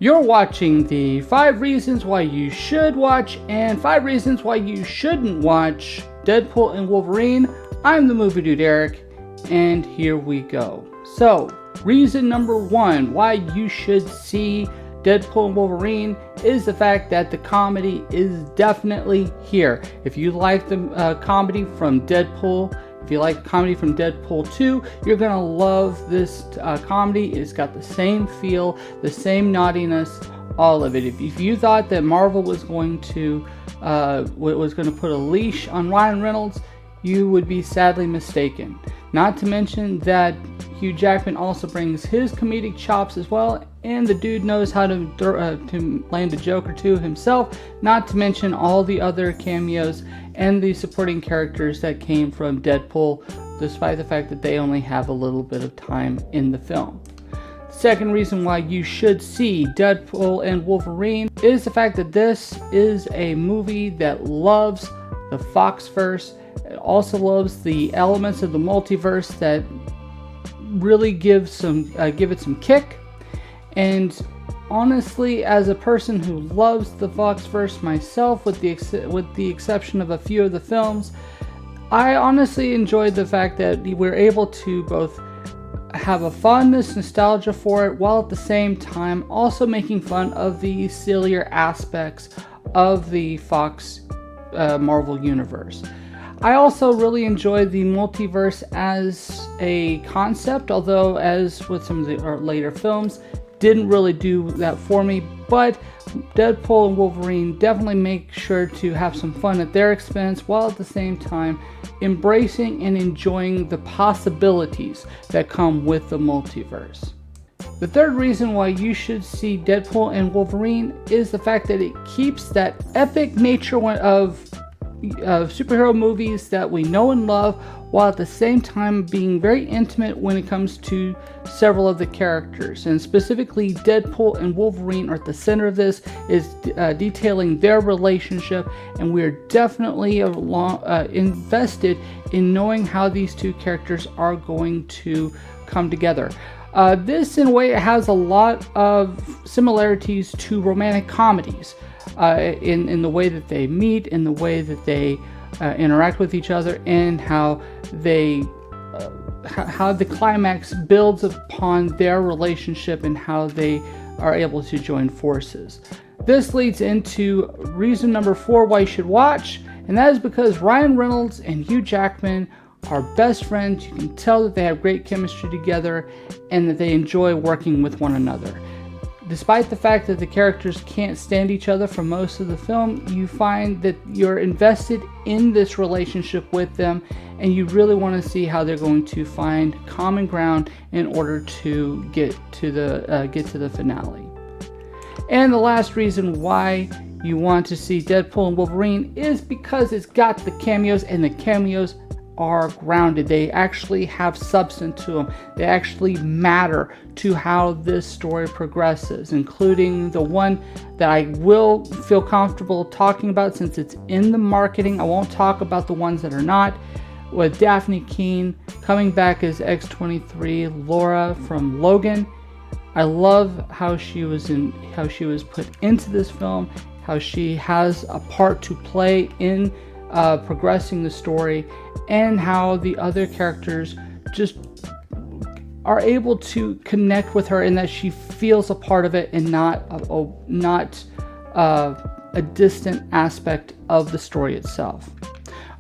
You're watching the 5 reasons why you should watch and 5 reasons why you shouldn't watch Deadpool and Wolverine. I'm the MovieDude Eric, and here we go. So, reason number 1 why you should see Deadpool and Wolverine is the fact that the comedy is definitely here. If you like the comedy from Deadpool, if you like comedy from Deadpool 2, you're going to love this comedy. It's got the same feel, the same naughtiness, all of it. If you thought that Marvel was going to put a leash on Ryan Reynolds, you would be sadly mistaken. Not to mention that Hugh Jackman also brings his comedic chops as well, and the dude knows how to land a joke or two himself, not to mention all the other cameos and the supporting characters that came from Deadpool, despite the fact that they only have a little bit of time in the film. Second reason why you should see Deadpool and Wolverine is the fact that this is a movie that loves the Foxverse. It also loves the elements of the multiverse that really give it some kick. And honestly, as a person who loves the Foxverse myself, with the exception of a few of the films, I honestly enjoyed the fact that we're able to both have a fondness, nostalgia for it, while at the same time also making fun of the sillier aspects of the Fox Marvel universe. I also really enjoyed the multiverse as a concept, although as with some of the later films, didn't really do that for me. But Deadpool and Wolverine definitely make sure to have some fun at their expense, while at the same time embracing and enjoying the possibilities that come with the multiverse. The third reason why you should see Deadpool and Wolverine is the fact that it keeps that epic nature of superhero movies that we know and love, while at the same time being very intimate when it comes to several of the characters. And specifically, Deadpool and Wolverine are at the center of this, is detailing their relationship, and we are definitely invested in knowing how these two characters are going to come together. This, in a way, has a lot of similarities to romantic comedies. In the way that they meet, in the way that they interact with each other, and how the climax builds upon their relationship and how they are able to join forces. This leads into reason number 4 why you should watch, and that is because Ryan Reynolds and Hugh Jackman are best friends. You can tell that they have great chemistry together and that they enjoy working with one another. Despite the fact that the characters can't stand each other for most of the film, you find that you're invested in this relationship with them, and you really want to see how they're going to find common ground in order to get to the finale. And the last reason why you want to see Deadpool and Wolverine is because it's got the cameos, and the cameos are grounded. They actually have substance to them. They actually matter to how this story progresses, including the one that I will feel comfortable talking about since it's in the marketing. I won't talk about the ones that are not, with Daphne Keane coming back as X-23 Laura from Logan. I love how she was put into this film, how she has a part to play in progressing the story, and how the other characters just are able to connect with her, and that she feels a part of it and not a distant aspect of the story itself.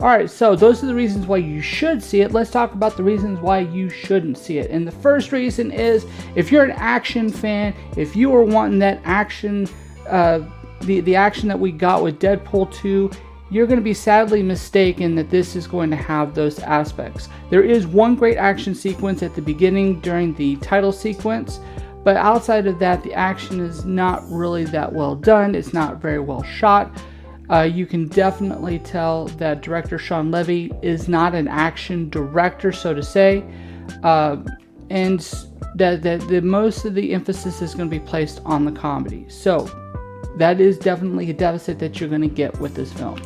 Alright, so those are the reasons why you should see it. Let's talk about the reasons why you shouldn't see it. And the first reason is, if you're an action fan, if you are wanting that action, the action that we got with Deadpool 2, you're going to be sadly mistaken that this is going to have those aspects. There is one great action sequence at the beginning during the title sequence, but outside of that, the action is not really that well done. It's not very well shot. You can definitely tell that director Sean Levy is not an action director, so to say, and that most of the emphasis is going to be placed on the comedy. So that is definitely a deficit that you're going to get with this film.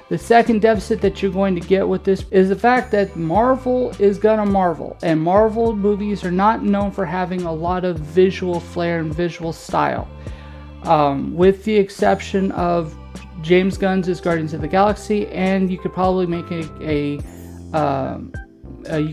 The second deficit that you're going to get with this is the fact that Marvel is gonna Marvel, and Marvel movies are not known for having a lot of visual flair and visual style. with the exception of James Gunn's Guardians of the Galaxy, and you could probably make you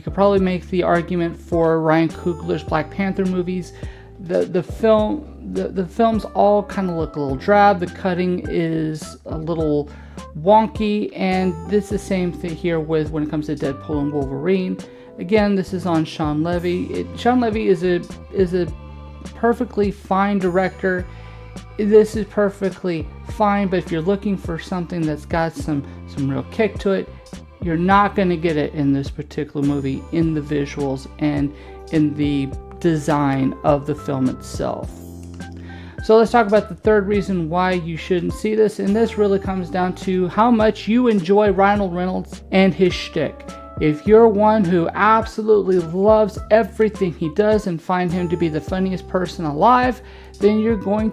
could probably make the argument for Ryan Coogler's Black Panther movies. The films all kind of look a little drab. The cutting is a little wonky, and this is the same thing here with when it comes to Deadpool and Wolverine. Again, this is on Shawn Levy. Shawn Levy is a perfectly fine director. This is perfectly fine, but if you're looking for something that's got some real kick to it, you're not going to get it in this particular movie, in the visuals and in the design of the film itself. So let's talk about the third reason why you shouldn't see this, and this really comes down to how much you enjoy Ryan Reynolds and his shtick. If you're one who absolutely loves everything he does and find him to be the funniest person alive, then you're not going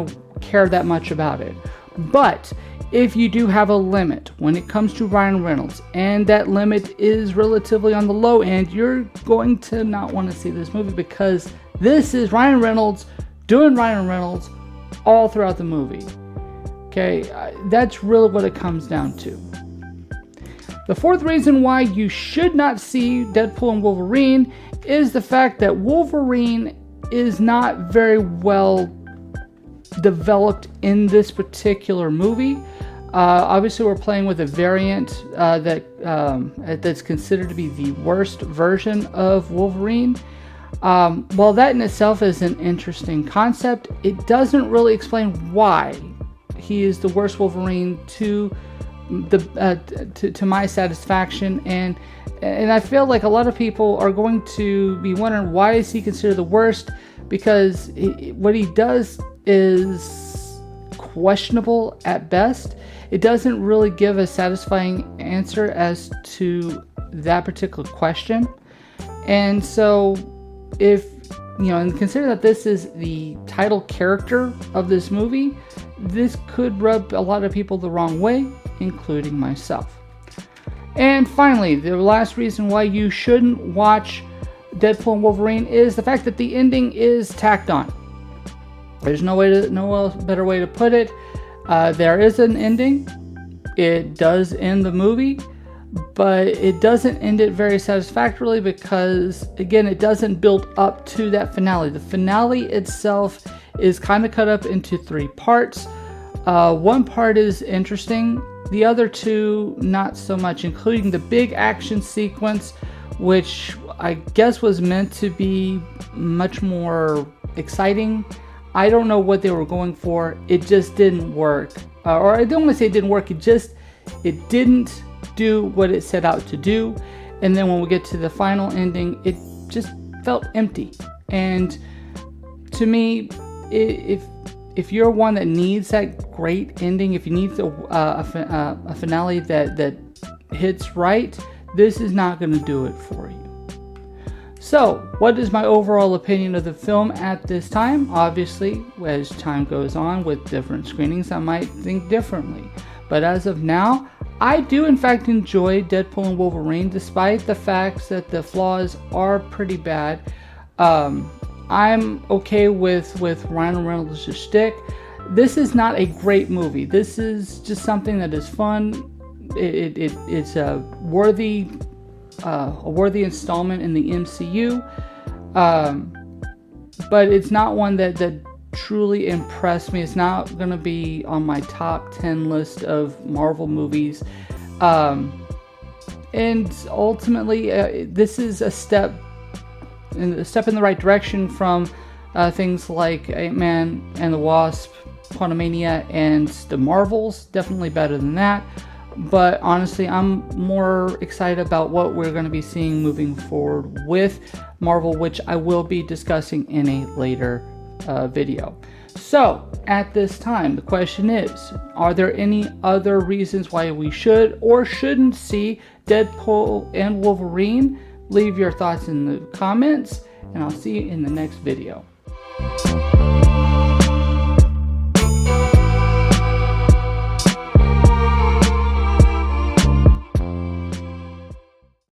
to care that much about it. But if you do have a limit when it comes to Ryan Reynolds, and that limit is relatively on the low end, you're going to not want to see this movie, because this is Ryan Reynolds doing Ryan Reynolds all throughout the movie. Okay, that's really what it comes down to. The fourth reason why you should not see Deadpool and Wolverine is the fact that Wolverine is not very well developed in this particular movie. Obviously, we're playing with a variant that's considered to be the worst version of Wolverine. While that in itself is an interesting concept, it doesn't really explain why he is the worst Wolverine to my satisfaction, and I feel like a lot of people are going to be wondering, why is he considered the worst? Because what he does is questionable at best. It doesn't really give a satisfying answer as to that particular question. And so if and consider that this is the title character of this movie, this could rub a lot of people the wrong way, including myself. And finally, the last reason why you shouldn't watch Deadpool and Wolverine is the fact that the ending is tacked on. There's no better way to put it. There is an ending. It does end the movie, but it doesn't end it very satisfactorily, because again, it doesn't build up to that finale. The finale itself is kind of cut up into three parts. One part is interesting, the other two not so much, including the big action sequence, which I guess was meant to be much more exciting. I don't know what they were going for. It just didn't work. Or I don't want to say it didn't work. It didn't do what it set out to do. And then when we get to the final ending, it just felt empty. And to me, if you're one that needs that great ending, if you need a finale that hits right, this is not going to do it for you. So, what is my overall opinion of the film at this time? Obviously, as time goes on with different screenings, I might think differently. But as of now, I do in fact enjoy Deadpool and Wolverine, despite the fact that the flaws are pretty bad. I'm okay with Ryan Reynolds' shtick. This is not a great movie. This is just something that is fun. It's a worthy installment in the MCU, but it's not one that truly impressed me. It's not going to be on my top 10 list of Marvel movies, and ultimately this is a step in the right direction from things like Ant-Man and the Wasp, Quantumania, and the Marvels. Definitely better than that. But honestly, I'm more excited about what we're going to be seeing moving forward with Marvel, which I will be discussing in a later video. So, at this time, the question is, are there any other reasons why we should or shouldn't see Deadpool and Wolverine? Leave your thoughts in the comments, and I'll see you in the next video.